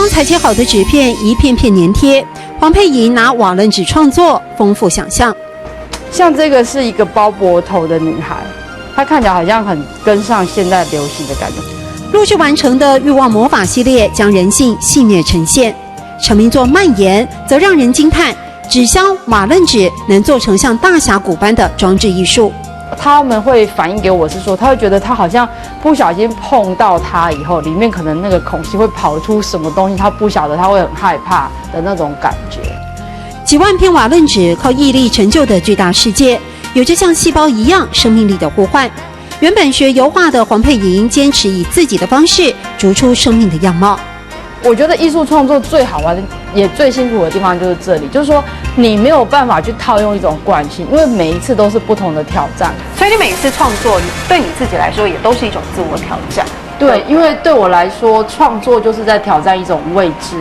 用裁切好的纸片一片片粘贴，黄佩莹拿瓦楞纸创作，丰富想象。像这个是一个包脖头的女孩，她看起来好像很跟上现在流行的感觉。陆续完成的欲望魔法系列将人性细腻呈现，成名作蔓延则让人惊叹，纸箱瓦楞纸能做成像大峡谷般的装置艺术。他们会反映给我是说，他会觉得他好像不小心碰到它以后，里面可能那个孔隙会跑出什么东西，他不晓得，他会很害怕的那种感觉。几万片瓦楞纸靠毅力成就的巨大世界，有着像细胞一样生命力的呼唤。原本学油画的黄佩莹坚持以自己的方式逐出生命的样貌。我觉得艺术创作最好玩的也最辛苦的地方就是这里，就是说你没有办法去套用一种惯性，因为每一次都是不同的挑战。所以你每一次创作对你自己来说也都是一种自我挑战。对，因为对我来说，创作就是在挑战一种未知。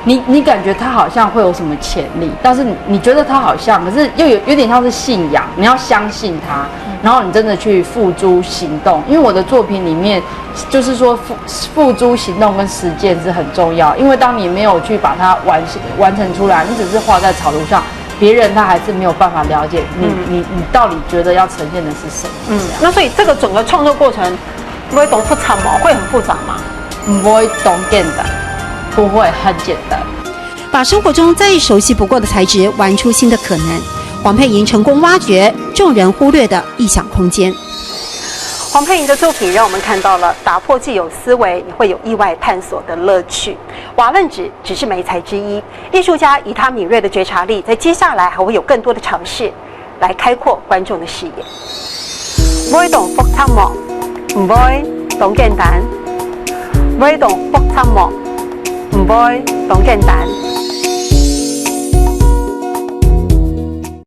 你感觉它好像会有什么潜力，但是你觉得它好像，可是又有点像是信仰，你要相信它，然后你真的去付诸行动。因为我的作品里面，就是说付诸行动跟实践是很重要。因为当你没有去把它完成出来，你只是画在草图上，别人他还是没有办法了解你到底觉得要呈现的是什么。那所以这个整个创作过程不会懂复杂吗？会很复杂吗？不会懂简单。不会很简单，把生活中再熟悉不过的材质玩出新的可能。黄佩莹成功挖掘众人忽略的异想空间。黄佩莹的作品让我们看到了打破既有思维，也会有意外探索的乐趣。瓦楞纸只是媒材之一，艺术家以他敏锐的觉察力，在接下来还会有更多的尝试，来开阔观众的视野。不会懂复杂吗？唔會懂簡單。不會懂复雜嗎？唔會懂簡單。